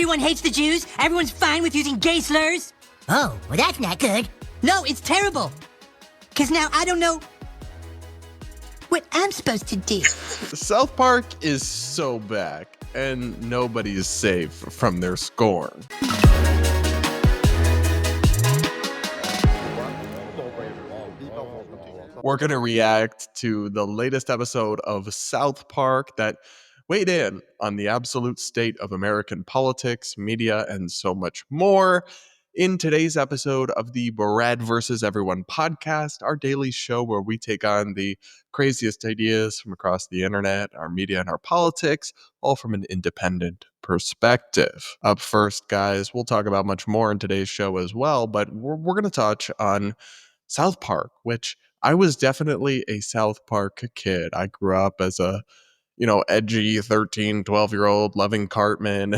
everyone hates the Jews, everyone's fine with using gay slurs. Oh, well that's not good. No, it's terrible. Because now I don't know what I'm supposed to do. South Park is so back, and nobody is safe from their scorn. We're going to react to the latest episode of South Park that weighed in on the absolute state of American politics, media, and so much more. In today's episode of the Brad vs. Everyone podcast, our daily show where we take on the craziest ideas from across the internet, our media, and our politics, all from an independent perspective. Up first, guys, we'll talk about much more in today's show as well, but we're going to touch on South Park, which I was definitely a South Park kid. I grew up as a, edgy 13, 12-year-old loving Cartman.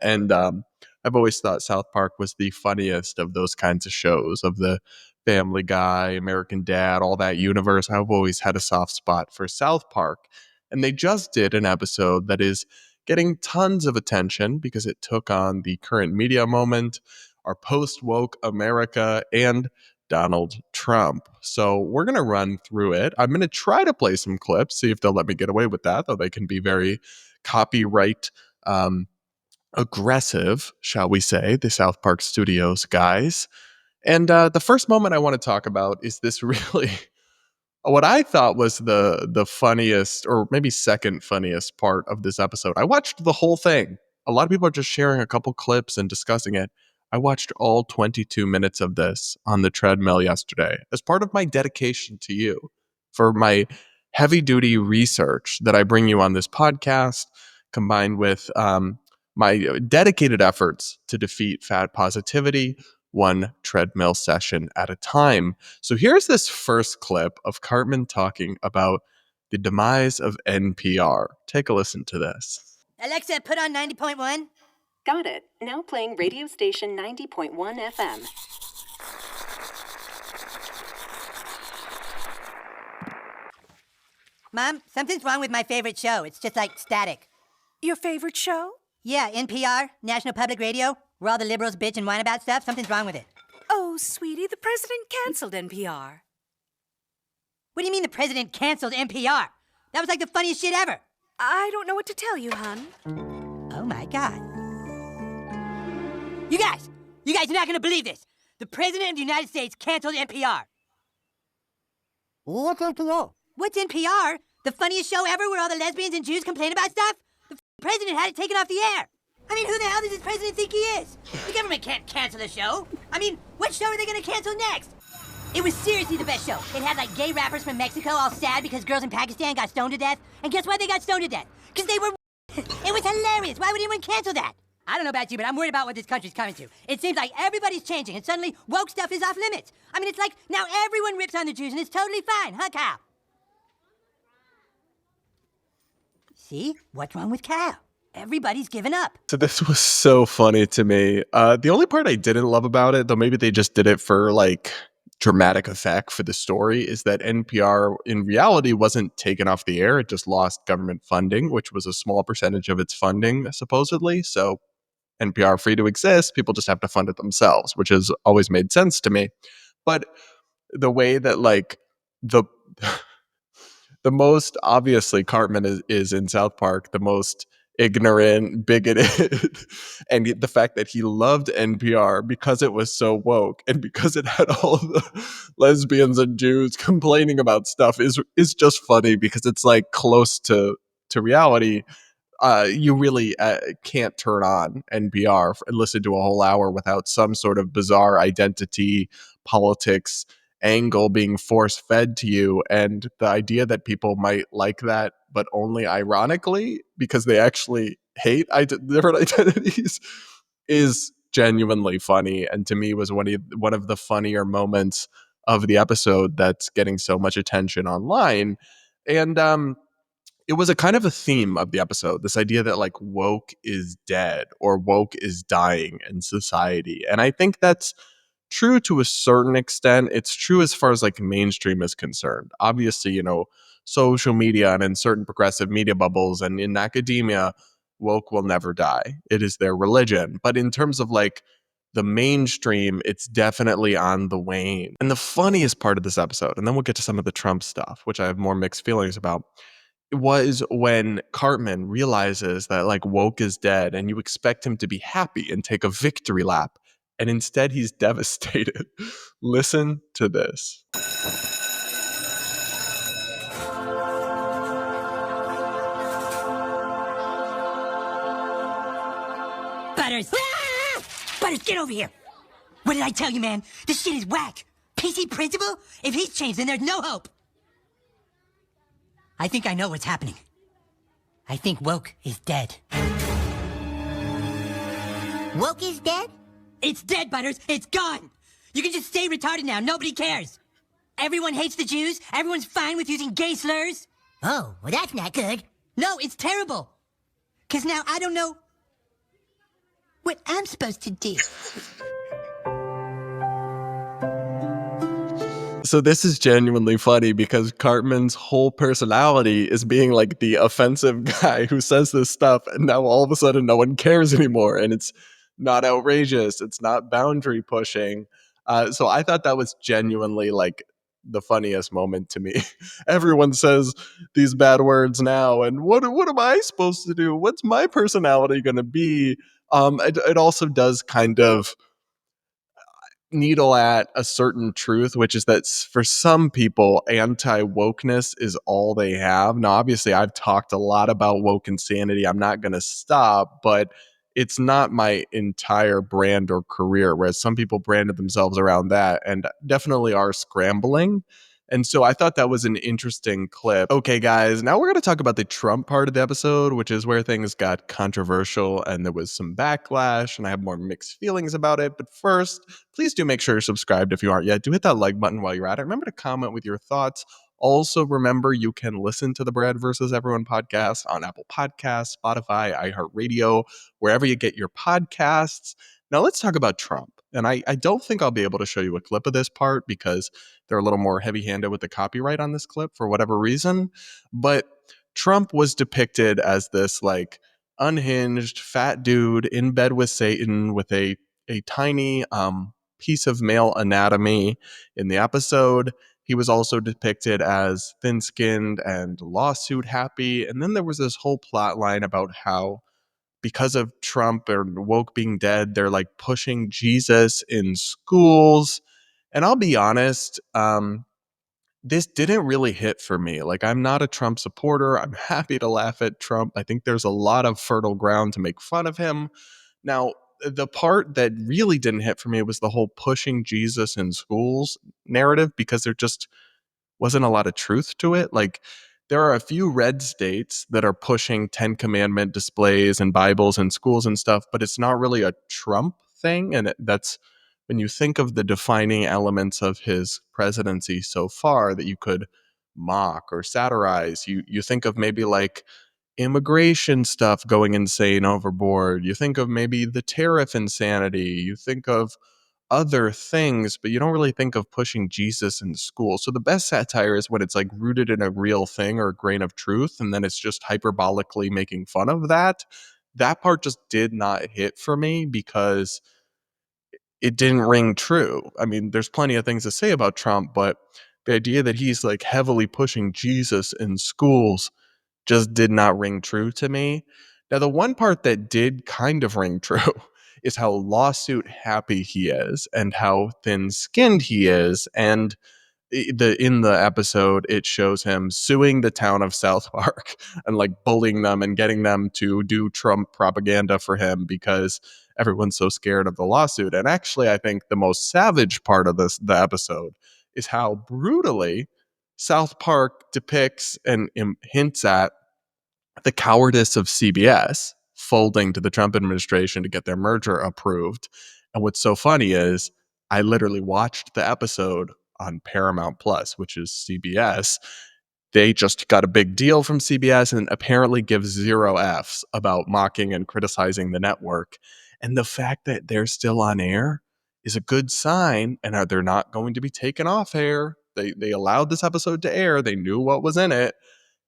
And I've always thought South Park was the funniest of those kinds of shows, of the Family Guy, American Dad, all that universe. I've always had a soft spot for South Park. And they just did an episode that is getting tons of attention because it took on the current media moment, our post-woke America, and Donald Trump. So we're going to run through it. I'm going to try to play some clips, see if they'll let me get away with that, though they can be very copyright aggressive, shall we say, the South Park Studios guys. And the first moment I want to talk about is this really, what I thought was the funniest, or maybe second funniest part of this episode. I watched the whole thing. A lot of people are just sharing a couple clips and discussing it. I watched all 22 minutes of this on the treadmill yesterday as part of my dedication to you for my heavy-duty research that I bring you on this podcast, combined with my dedicated efforts to defeat fat positivity, one treadmill session at a time. So here's this first clip of Cartman talking about the demise of NPR. Take a listen to this. Alexa, put on 90.1. Got it. Now playing radio station 90.1 FM. Mom, something's wrong with my favorite show. It's just like static. Your favorite show? Yeah, NPR, National Public Radio, where all the liberals bitch and whine about stuff. Something's wrong with it. Oh, sweetie, the president canceled NPR. What do you mean the president canceled NPR? That was like the funniest shit ever. I don't know what to tell you, hon. Oh my God. You guys are not going to believe this. The President of the United States canceled NPR. What's NPR? What's NPR? The funniest show ever where all the lesbians and Jews complain about stuff? The president had it taken off the air. I mean, who the hell does this president think he is? The government can't cancel the show. I mean, what show are they going to cancel next? It was seriously the best show. It had like gay rappers from Mexico all sad because girls in Pakistan got stoned to death. And guess why they got stoned to death? Because they were... It was hilarious. Why would anyone cancel that? I don't know about you, but I'm worried about what this country's coming to. It seems like everybody's changing, and suddenly woke stuff is off limits. I mean, it's like now everyone rips on the Jews, and it's totally fine, huh, Kyle? See? What's wrong with Kyle? Everybody's given up. So this was so funny to me. The only part I didn't love about it, though maybe they just did it for like dramatic effect for the story, is that NPR in reality wasn't taken off the air. It just lost government funding, which was a small percentage of its funding, supposedly. So NPR free to exist, people just have to fund it themselves, which has always made sense to me. But the way that like the most obviously Cartman is in South Park, the most ignorant, bigoted, and the fact that he loved NPR because it was so woke and because it had all the lesbians and Jews complaining about stuff is just funny because it's like close to reality. You really can't turn on NPR and listen to a whole hour without some sort of bizarre identity politics angle being force-fed to you. And the idea that people might like that, but only ironically, because they actually hate different identities, is genuinely funny. And to me was one of the funnier moments of the episode that's getting so much attention online. And it was a kind of a theme of the episode, this idea that like woke is dead or woke is dying in society. And I think that's true to a certain extent. It's true as far as like mainstream is concerned. Obviously, social media and in certain progressive media bubbles and in academia, woke will never die. It is their religion. But in terms of like the mainstream, it's definitely on the wane. And the funniest part of this episode, and then we'll get to some of the Trump stuff, which I have more mixed feelings about, was when Cartman realizes that like woke is dead and you expect him to be happy and take a victory lap. And instead he's devastated. Listen to this. Butters! Ah! Butters, get over here! What did I tell you, man? This shit is whack! PC principal? If he's changed, then there's no hope! I think I know what's happening. I think woke is dead. Woke is dead? It's dead, Butters! It's gone! You can just stay retarded now, nobody cares! Everyone hates the Jews, everyone's fine with using gay slurs. Oh, well, that's not good. No, it's terrible! 'Cause now I don't know what I'm supposed to do. So this is genuinely funny because Cartman's whole personality is being like the offensive guy who says this stuff, and now all of a sudden no one cares anymore, and it's not outrageous, it's not boundary pushing. So I thought that was genuinely like the funniest moment to me. Everyone says these bad words now, and what am I supposed to do? What's my personality going to be? It also does kind of needle at a certain truth, which is that for some people, anti-wokeness is all they have. Now, obviously, I've talked a lot about woke insanity. I'm not going to stop, but it's not my entire brand or career, whereas some people branded themselves around that and definitely are scrambling. And so I thought that was an interesting clip. Okay, guys, now we're going to talk about the Trump part of the episode, which is where things got controversial and there was some backlash, and I have more mixed feelings about it. But first, please do make sure you're subscribed if you aren't yet. Do hit that like button while you're at it. Remember to comment with your thoughts. Also, remember you can listen to the Brad versus Everyone podcast on Apple Podcasts, Spotify, iHeartRadio, wherever you get your podcasts. Now let's talk about Trump. And I don't think I'll be able to show you a clip of this part because they're a little more heavy-handed with the copyright on this clip for whatever reason. But Trump was depicted as this like unhinged fat dude in bed with Satan with a tiny piece of male anatomy in the episode. He was also depicted as thin-skinned and lawsuit happy. And then there was this whole plot line about how because of Trump or woke being dead, they're like pushing Jesus in schools. And I'll be honest, this didn't really hit for me. Like, I'm not a Trump supporter. I'm happy to laugh at Trump. I think there's a lot of fertile ground to make fun of him. Now, the part that really didn't hit for me was the whole pushing Jesus in schools narrative, because there just wasn't a lot of truth to it. Like, there are a few red states that are pushing 10 commandment displays and Bibles in schools and stuff, but it's not really a Trump thing. And that's when you think of the defining elements of his presidency so far that you could mock or satirize. You think of maybe like immigration stuff going insane overboard. You think of maybe the tariff insanity. You think of other things, but you don't really think of pushing Jesus in school. So the best satire is when it's like rooted in a real thing or a grain of truth, and then it's just hyperbolically making fun of that. That part just did not hit for me because it didn't ring true. I mean, there's plenty of things to say about Trump, but the idea that he's like heavily pushing Jesus in schools just did not ring true to me. Now, the one part that did kind of ring true is how lawsuit happy he is and how thin skinned he is. And in the episode, it shows him suing the town of South Park and like bullying them and getting them to do Trump propaganda for him because everyone's so scared of the lawsuit. And actually, I think the most savage part of the episode is how brutally South Park depicts and hints at the cowardice of CBS folding to the Trump administration to get their merger approved. And what's so funny is I literally watched the episode on Paramount Plus, which is CBS. They just got a big deal from CBS and apparently give 0 Fs about mocking and criticizing the network. And the fact that they're still on air is a good sign, and they're not going to be taken off air. They allowed this episode to air. They knew what was in it.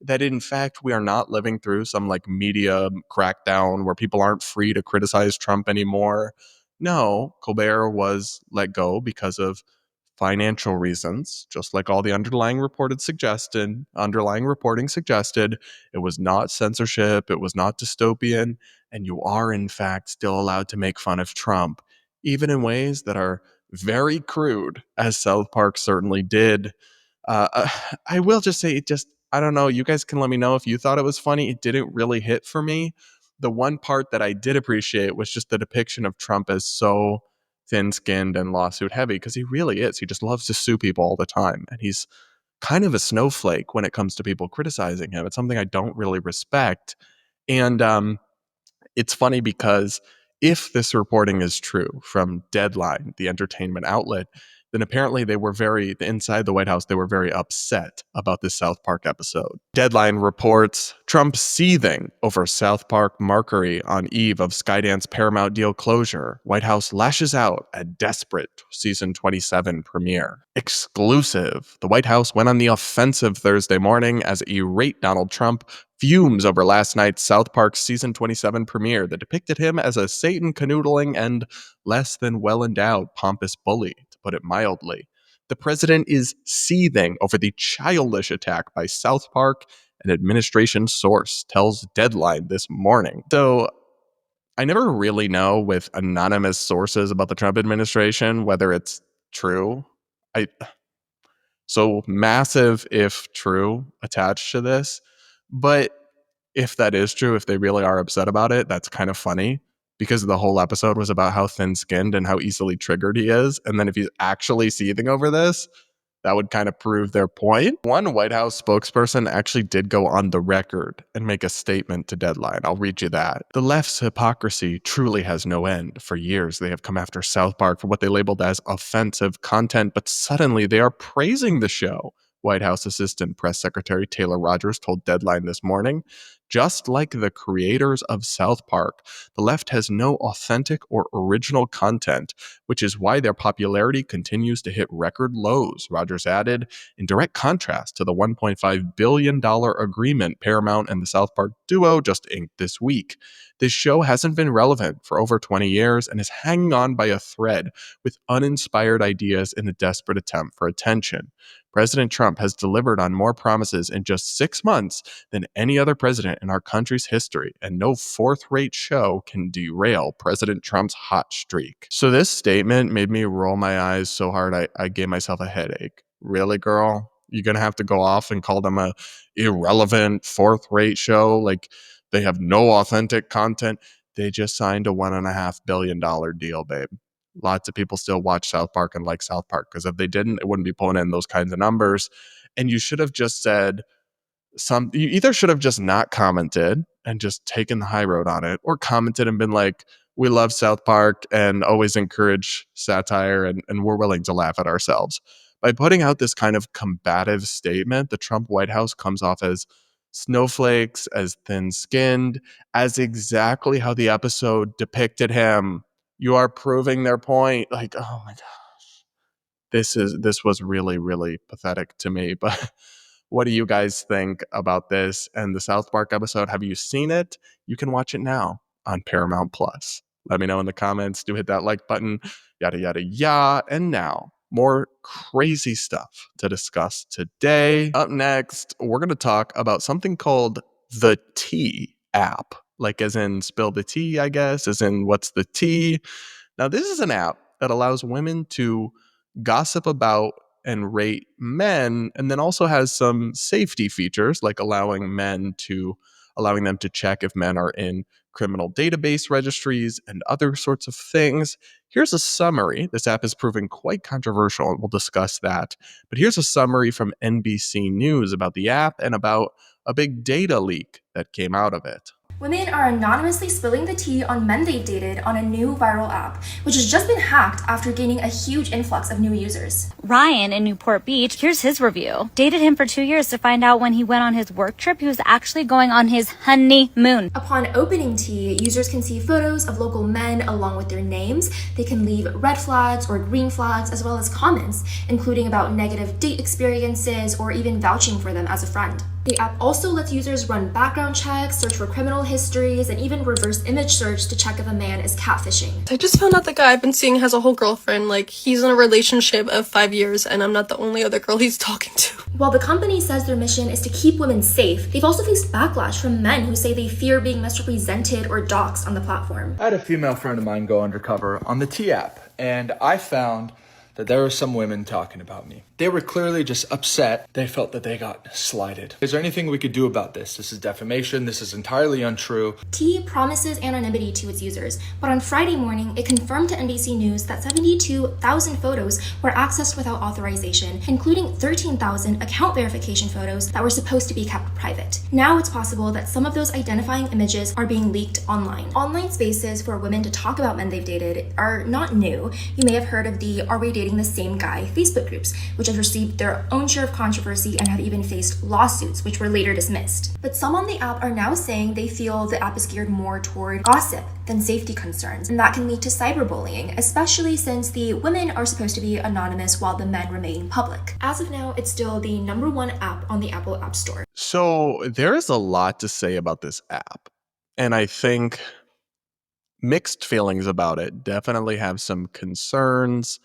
that in fact we are not living through some like media crackdown where people aren't free to criticize Trump anymore. No, Colbert was let go because of financial reasons, just like all the underlying reporting suggested. It was not censorship, it was not dystopian, and you are in fact still allowed to make fun of Trump, even in ways that are very crude, as South Park certainly did. I will just say, I don't know, you guys can let me know if you thought it was funny. It didn't really hit for me. The one part that I did appreciate was just the depiction of Trump as so thin-skinned and lawsuit heavy, because he really is. He just loves to sue people all the time, and he's kind of a snowflake when it comes to people criticizing him. It's something I don't really respect. And it's funny because if this reporting is true from Deadline, the entertainment outlet, then apparently inside the White House, they were very upset about this South Park episode. Deadline reports Trump seething over South Park mockery on eve of Skydance Paramount deal closure. White House lashes out at desperate season 27 premiere. Exclusive. The White House went on the offensive Thursday morning as irate Donald Trump fumes over last night's South Park season 27 premiere that depicted him as a Satan-canoodling and less than well-endowed pompous bully, to put it mildly. The president is seething over the childish attack by South Park, an administration source tells Deadline this morning. So I never really know with anonymous sources about the Trump administration whether it's true. So massive, if true, attached to this. But if that is true, if they really are upset about it, that's kind of funny, because the whole episode was about how thin-skinned and how easily triggered he is. And then if he's actually seething over this, that would kind of prove their point. One White House spokesperson actually did go on the record and make a statement to Deadline. I'll read you that. The left's hypocrisy truly has no end. For years, they have come after South Park for what they labeled as offensive content, but suddenly they are praising the show. White House Assistant Press Secretary Taylor Rogers told Deadline this morning. Just like the creators of South Park, the left has no authentic or original content, which is why their popularity continues to hit record lows, Rogers added, in direct contrast to the $1.5 billion agreement Paramount and the South Park duo just inked this week. This show hasn't been relevant for over 20 years and is hanging on by a thread with uninspired ideas in a desperate attempt for attention. President Trump has delivered on more promises in just 6 months than any other president in our country's history, and no fourth-rate show can derail President Trump's hot streak. So this statement made me roll my eyes so hard I gave myself a headache. Really, girl? You're going to have to go off and call them a irrelevant fourth-rate show? Like, they have no authentic content? They just signed a $1.5 billion deal, babe. Lots of people still watch South Park and like South Park, because if they didn't, it wouldn't be pulling in those kinds of numbers. And you should have just said you either should have just not commented and just taken the high road on it, or commented and been like, we love South Park and always encourage satire, and we're willing to laugh at ourselves. By putting out this kind of combative statement, the Trump White House comes off as snowflakes, as thin-skinned, as exactly how the episode depicted him. You are proving their point. Like, oh my gosh. This was really, really pathetic to me. But what do you guys think about this and the South Park episode? Have you seen it? You can watch it now on Paramount Plus. Let me know in the comments. Do hit that like button. Yada, yada, yada. And now, more crazy stuff to discuss today. Up next, we're going to talk about something called the Tea app. Like as in spill the tea, I guess, as in what's the tea. Now, this is an app that allows women to gossip about and rate men, and then also has some safety features, like allowing them to check if men are in criminal database registries and other sorts of things. Here's a summary. This app is proving quite controversial, and we'll discuss that. But here's a summary from NBC News about the app and about a big data leak that came out of it. Women are anonymously spilling the tea on men they've dated on a new viral app, which has just been hacked after gaining a huge influx of new users. Ryan in Newport Beach, here's his review. Dated him for 2 years to find out when he went on his work trip, he was actually going on his honeymoon. Upon opening tea, users can see photos of local men along with their names. They can leave red flags or green flags, as well as comments, including about negative date experiences or even vouching for them as a friend. The app also lets users run background checks, search for criminal histories, and even reverse image search to check if a man is catfishing. I just found out the guy I've been seeing has a whole girlfriend. Like, he's in a relationship of 5 years, and I'm not the only other girl he's talking to. While the company says their mission is to keep women safe, they've also faced backlash from men who say they fear being misrepresented or doxxed on the platform. I had a female friend of mine go undercover on the T app, and I found that there were some women talking about me. They were clearly just upset. They felt that they got slighted. Is there anything we could do about this? This is defamation. This is entirely untrue. T promises anonymity to its users, but on Friday morning, it confirmed to NBC News that 72,000 photos were accessed without authorization, including 13,000 account verification photos that were supposed to be kept private. Now it's possible that some of those identifying images are being leaked online. Online spaces for women to talk about men they've dated are not new. You may have heard of the Are We Dating the Same Guy Facebook groups, which have received their own share of controversy and have even faced lawsuits, which were later dismissed. But some on the app are now saying they feel the app is geared more toward gossip than safety concerns, and that can lead to cyberbullying, especially since the women are supposed to be anonymous while the men remain public. As of now, it's still the #1 app on the Apple App Store. So there is a lot to say about this app, and I think mixed feelings about it. Definitely have some concerns.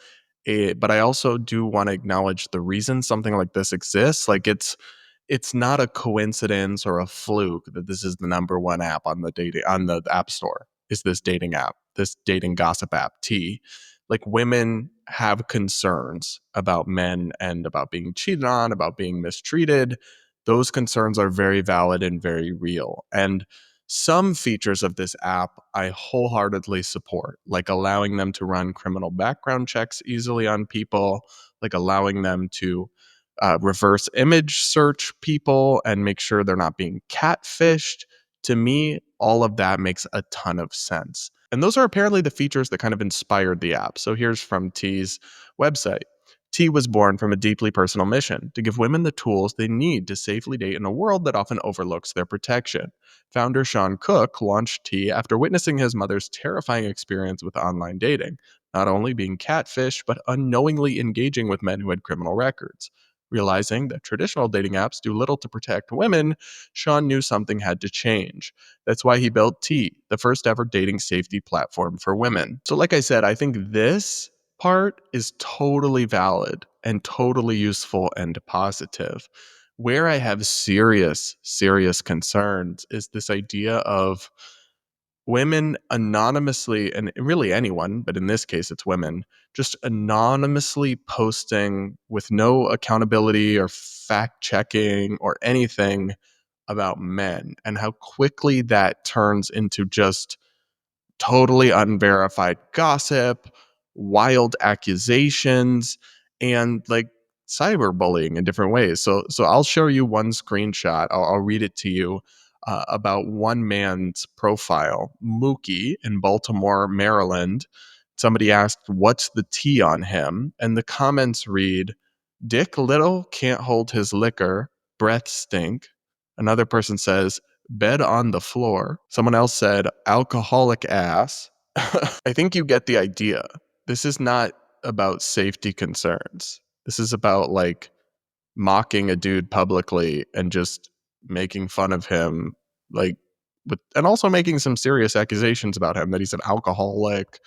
But I also do want to acknowledge the reason something like this exists. Like it's not a coincidence or a fluke that this is the #1 app on the App Store. Is this dating app, this dating gossip app, T? Like, women have concerns about men and about being cheated on, about being mistreated. Those concerns are very valid and very real. And some features of this app I wholeheartedly support, like allowing them to run criminal background checks easily on people, like allowing them to reverse image search people and make sure they're not being catfished. To me, all of that makes a ton of sense. And those are apparently the features that kind of inspired the app. So here's from T's website. T was born from a deeply personal mission to give women the tools they need to safely date in a world that often overlooks their protection. Founder Sean Cook launched T after witnessing his mother's terrifying experience with online dating, not only being catfished, but unknowingly engaging with men who had criminal records. Realizing that traditional dating apps do little to protect women, Sean knew something had to change. That's why he built T, the first ever dating safety platform for women. So like I said, I think this part is totally valid and totally useful and positive. Where I have serious concerns is this idea of women anonymously, and really anyone, but in this case it's women, just anonymously posting with no accountability or fact checking or anything about men, and how quickly that turns into just totally unverified gossip, wild accusations, and like cyberbullying in different ways. So I'll show you one screenshot. I'll read it to you about one man's profile, Mookie in Baltimore, Maryland. Somebody asked, "What's the tea on him?" And the comments read, "Dick Little can't hold his liquor, breath stink." Another person says, "Bed on the floor." Someone else said, "Alcoholic ass." I think you get the idea. This is not about safety concerns. This is about like mocking a dude publicly and just making fun of him, like and also making some serious accusations about him, that he's an alcoholic,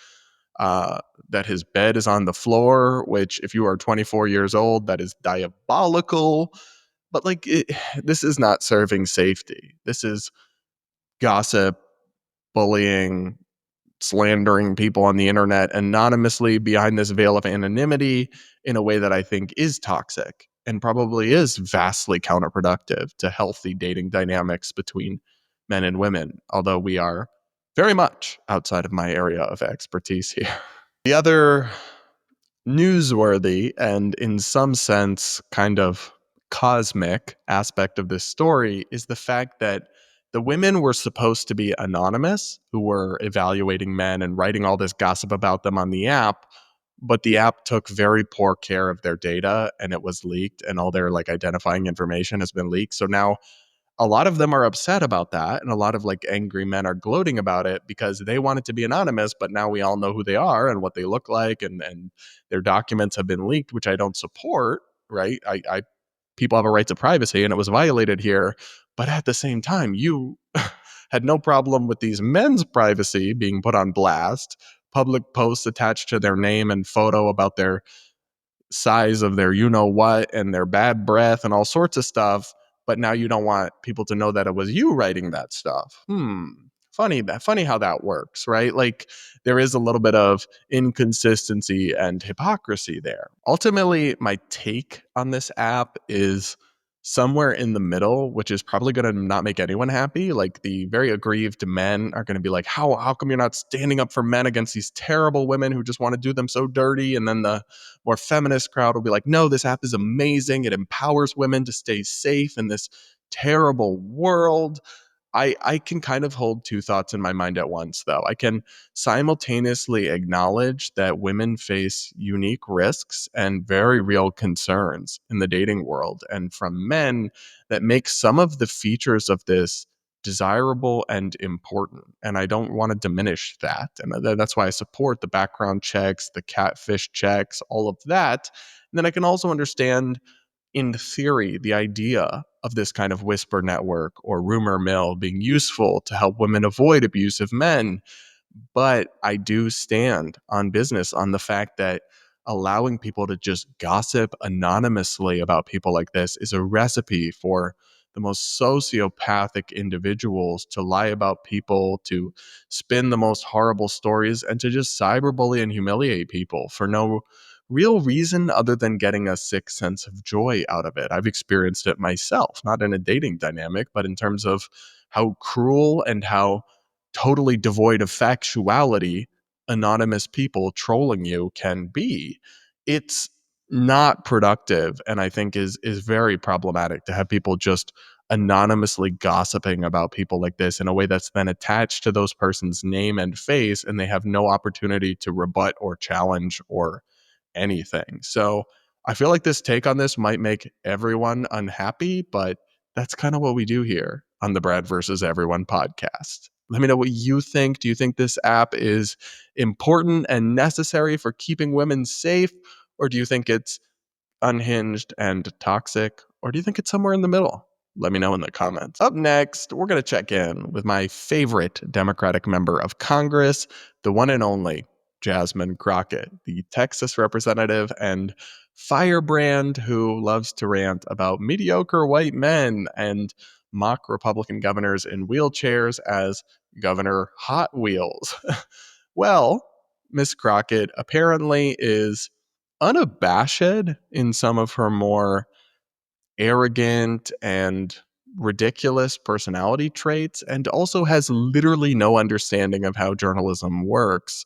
that his bed is on the floor, which if you are 24 years old, that is diabolical. But like, this is not serving safety. This is gossip, bullying, slandering people on the internet anonymously behind this veil of anonymity in a way that I think is toxic and probably is vastly counterproductive to healthy dating dynamics between men and women, although we are very much outside of my area of expertise here. The other newsworthy and in some sense kind of cosmic aspect of this story is the fact that the women were supposed to be anonymous who were evaluating men and writing all this gossip about them on the app, but the app took very poor care of their data and it was leaked, and all their like identifying information has been leaked. So now a lot of them are upset about that, and a lot of like angry men are gloating about it because they want it to be anonymous, but now we all know who they are and what they look like, and their documents have been leaked, which I don't support, right? I people have a right to privacy and it was violated here. But at the same time, you had no problem with these men's privacy being put on blast, public posts attached to their name and photo about their size of their you know what and their bad breath and all sorts of stuff. But now you don't want people to know that it was you writing that stuff. Funny how that works, right? Like, there is a little bit of inconsistency and hypocrisy there. Ultimately, my take on this app is somewhere in the middle, which is probably going to not make anyone happy. Like, the very aggrieved men are going to be like, how come you're not standing up for men against these terrible women who just want to do them so dirty? And then the more feminist crowd will be like, no, this app is amazing. It empowers women to stay safe in this terrible world. I can kind of hold two thoughts in my mind at once, though. I can simultaneously acknowledge that women face unique risks and very real concerns in the dating world, and from men that make some of the features of this desirable and important. And I don't want to diminish that. And that's why I support the background checks, the catfish checks, all of that. And then I can also understand, in theory, the idea of this kind of whisper network or rumor mill being useful to help women avoid abusive men. But I do stand on business on the fact that allowing people to just gossip anonymously about people like this is a recipe for the most sociopathic individuals to lie about people, to spin the most horrible stories, and to just cyberbully and humiliate people for no real reason other than getting a sick sense of joy out of it. I've experienced it myself, not in a dating dynamic, but in terms of how cruel and how totally devoid of factuality anonymous people trolling you can be. It's not productive, and I think is very problematic to have people just anonymously gossiping about people like this in a way that's then attached to those person's name and face, and they have no opportunity to rebut or challenge or anything. So I feel like this take on this might make everyone unhappy, but that's kind of what we do here on the Brad versus Everyone podcast. Let me know what you think. Do you think this app is important and necessary for keeping women safe? Or do you think it's unhinged and toxic? Or do you think it's somewhere in the middle? Let me know in the comments. Up next, we're going to check in with my favorite Democratic member of Congress, the one and only Jasmine Crockett, the Texas representative and firebrand who loves to rant about mediocre white men and mock Republican governors in wheelchairs as Governor Hot Wheels. Well, Miss Crockett apparently is unabashed in some of her more arrogant and ridiculous personality traits, and also has literally no understanding of how journalism works.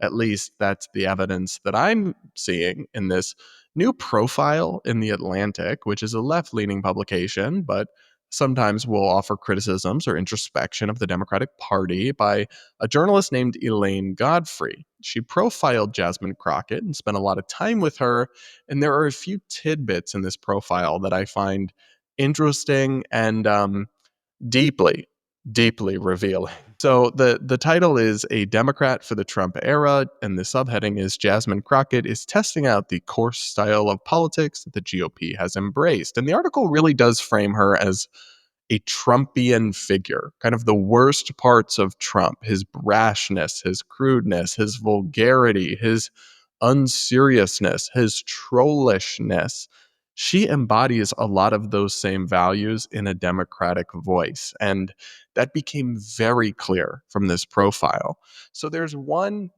At least that's the evidence that I'm seeing in this new profile in The Atlantic, which is a left leaning publication, but sometimes will offer criticisms or introspection of the Democratic Party, by a journalist named Elaine Godfrey. She profiled Jasmine Crockett and spent a lot of time with her, and there are a few tidbits in this profile that I find interesting and deeply, deeply revealing. So the title is A Democrat for the Trump Era, and the subheading is Jasmine Crockett is testing out the coarse style of politics that the GOP has embraced. And the article really does frame her as a Trumpian figure, kind of the worst parts of Trump, his brashness, his crudeness, his vulgarity, his unseriousness, his trollishness. She embodies a lot of those same values in a Democratic voice. And that became very clear from this profile. So there's one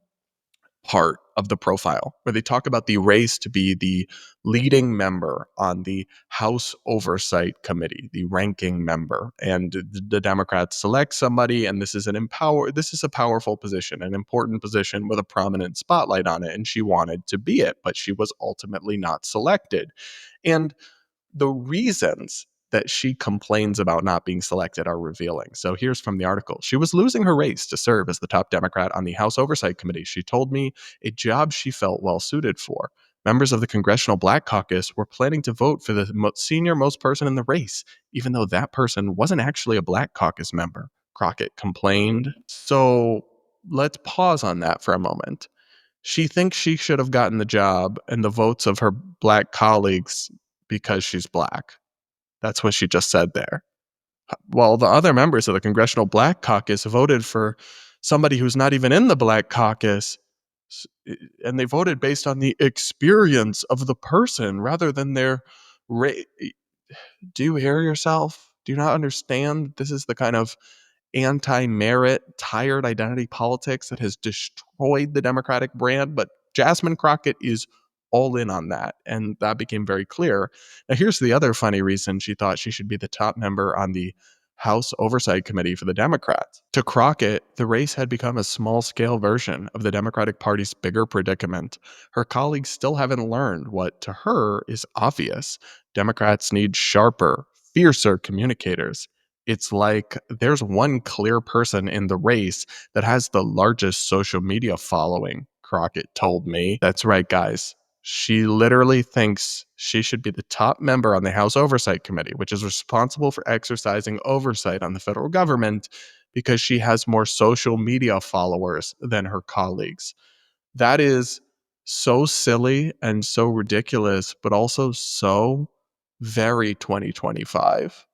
part of the profile where they talk about the race to be the leading member on the House Oversight Committee, the ranking member. And the Democrats select somebody, and this is a powerful position, an important position with a prominent spotlight on it. And she wanted to be it, but she was ultimately not selected. And the reasons that she complains about not being selected are revealing. So here's from the article. She was losing her race to serve as the top Democrat on the House Oversight Committee. She told me, a job she felt well suited for. Members of the Congressional Black Caucus were planning to vote for the senior most person in the race, even though that person wasn't actually a Black Caucus member, Crockett complained. So let's pause on that for a moment. She thinks she should have gotten the job, and the votes of her Black colleagues because she's black. That's what she just said there. Well, the other members of the Congressional Black Caucus voted for somebody who's not even in the Black Caucus, and they voted based on the experience of the person rather than their race. Do you hear yourself? Do you not understand? This is the kind of anti-merit, tired identity politics that has destroyed the Democratic brand. But Jasmine Crockett is all in on that, and that became very clear. Now, here's the other funny reason she thought she should be the top member on the House Oversight Committee for the Democrats. To Crockett, the race had become a small-scale version of the Democratic Party's bigger predicament. Her colleagues still haven't learned what, to her, is obvious. Democrats need sharper, fiercer communicators. It's like there's one clear person in the race that has the largest social media following, Crockett told me. That's right, guys. She literally thinks she should be the top member on the House Oversight Committee, which is responsible for exercising oversight on the federal government, because she has more social media followers than her colleagues. That is so silly and so ridiculous, but also so very 2025.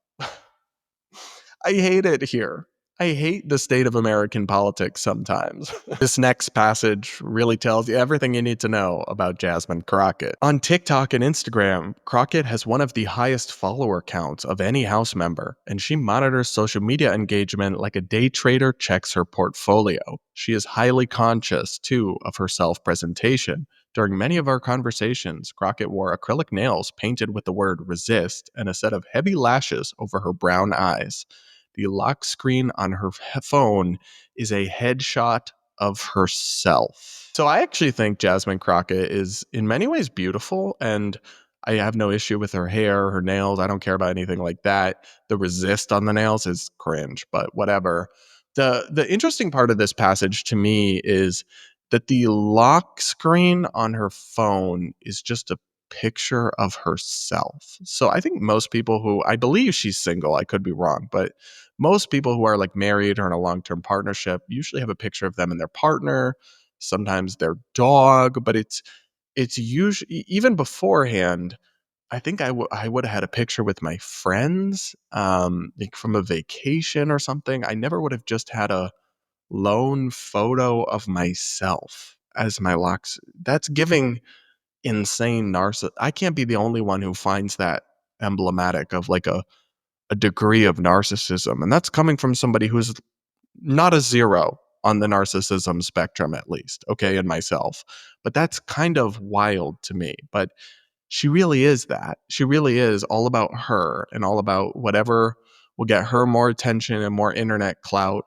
I hate it here. I hate the state of American politics sometimes. This next passage really tells you everything you need to know about Jasmine Crockett. On TikTok and Instagram, Crockett has one of the highest follower counts of any House member, and she monitors social media engagement like a day trader checks her portfolio. She is highly conscious, too, of her self-presentation. During many of our conversations, Crockett wore acrylic nails painted with the word resist and a set of heavy lashes over her brown eyes. The lock screen on her phone is a headshot of herself. So I actually think Jasmine Crockett is in many ways beautiful, and I have no issue with her hair, her nails. I don't care about anything like that. The resist on the nails is cringe, but whatever. The interesting part of this passage to me is that the lock screen on her phone is just a picture of herself. So I think most people who, I believe she's single, I could be wrong, but most people who are like married or in a long-term partnership usually have a picture of them and their partner, sometimes their dog, but it's usually, even beforehand, I think I would have had a picture with my friends, like from a vacation or something. I never would have just had a lone photo of myself as my locks. That's giving insane narcissist. I can't be the only one who finds that emblematic of like a degree of narcissism. And that's coming from somebody who's not a zero on the narcissism spectrum, at least, okay, in myself. But that's kind of wild to me. But she really is that. She really is all about her and all about whatever will get her more attention and more internet clout,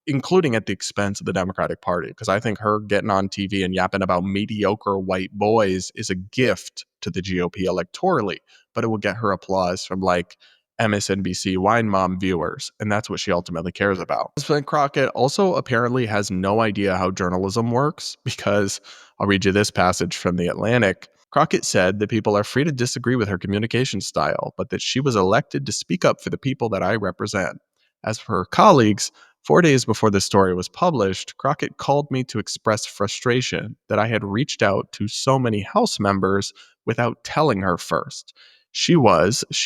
including at the expense of the Democratic Party. Because I think her getting on TV and yapping about mediocre white boys is a gift to the GOP electorally, but it will get her applause from like MSNBC wine mom viewers, and that's what she ultimately cares about. President Crockett also apparently has no idea how journalism works, because I'll read you this passage from The Atlantic. Crockett said that people are free to disagree with her communication style, but that she was elected to speak up for the people that I represent. As for her colleagues, 4 days before the story was published, Crockett called me to express frustration that I had reached out to so many House members without telling her first. She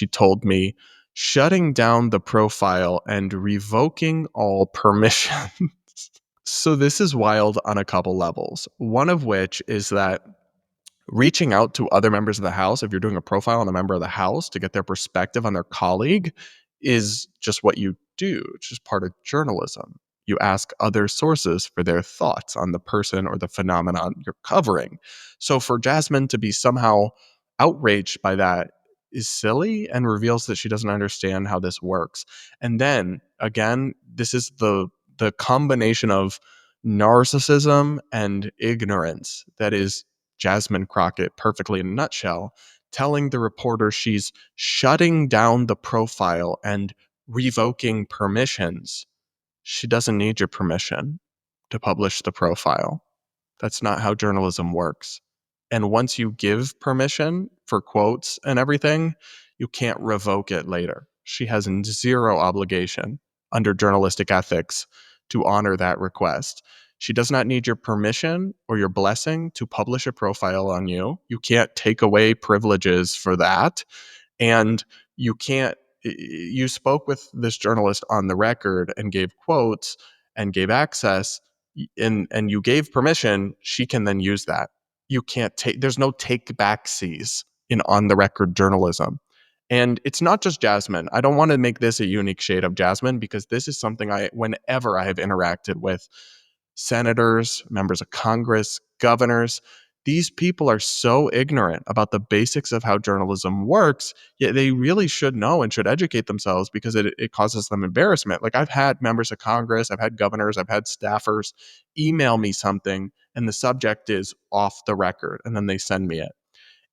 told me, shutting down the profile and revoking all permissions. So this is wild on a couple levels. One of which is that reaching out to other members of the House, if you're doing a profile on a member of the House to get their perspective on their colleague, is just what you do. It's just part of journalism. You ask other sources for their thoughts on the person or the phenomenon you're covering. So for Jasmine to be somehow outraged by that is silly and reveals that she doesn't understand how this works. And then again, this is the combination of narcissism and ignorance that is Jasmine Crockett perfectly in a nutshell, telling the reporter she's shutting down the profile and revoking permissions. She doesn't need your permission to publish the profile. That's not how journalism works. And once you give permission for quotes and everything, you can't revoke it later. She has zero obligation under journalistic ethics to honor that request. She does not need your permission or your blessing to publish a profile on you. You can't take away privileges for that. And you spoke with this journalist on the record and gave quotes and gave access and you gave permission. She can then use that. There's no take backsies in on the record journalism. And it's not just Jasmine. I don't want to make this a unique shade of Jasmine, because this is something whenever I have interacted with senators, members of Congress, governors, these people are so ignorant about the basics of how journalism works, yet they really should know and should educate themselves, because it causes them embarrassment. Like, I've had members of Congress, I've had governors, I've had staffers email me something and the subject is off the record, and then they send me it.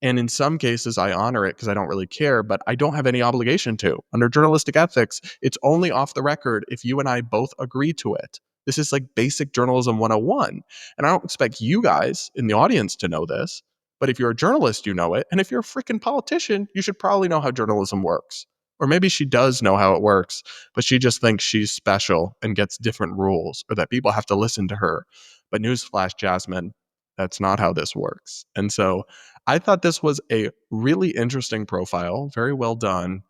And in some cases, I honor it because I don't really care, but I don't have any obligation to. Under journalistic ethics, it's only off the record if you and I both agree to it. This is like basic journalism 101. And I don't expect you guys in the audience to know this, but if you're a journalist, you know it. And if you're a freaking politician, you should probably know how journalism works. Or maybe she does know how it works, but she just thinks she's special and gets different rules, or that people have to listen to her. But newsflash, Jasmine, that's not how this works. And so I thought this was a really interesting profile, very well done.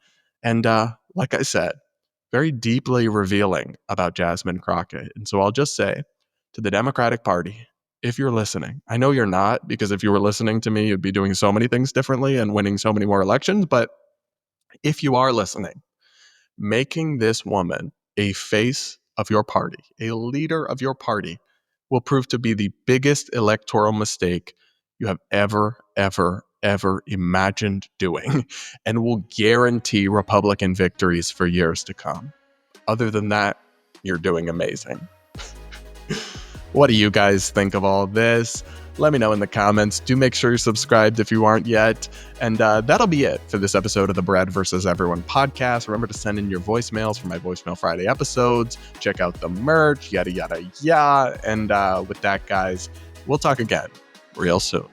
And like I said, very deeply revealing about Jasmine Crockett. And so I'll just say to the Democratic Party, if you're listening, I know you're not, because if you were listening to me, you'd be doing so many things differently and winning so many more elections. But if you are listening, making this woman a face of your party, a leader of your party, will prove to be the biggest electoral mistake you have ever imagined doing, and will guarantee Republican victories for years to come. Other than that, you're doing amazing. What do you guys think of all this? Let me know in the comments. Do make sure you're subscribed if you aren't yet. And that'll be it for this episode of the Bread vs. Everyone podcast. Remember to send in your voicemails for my Voicemail Friday episodes. Check out the merch, yada, yada, yada. And with that, guys, we'll talk again real soon.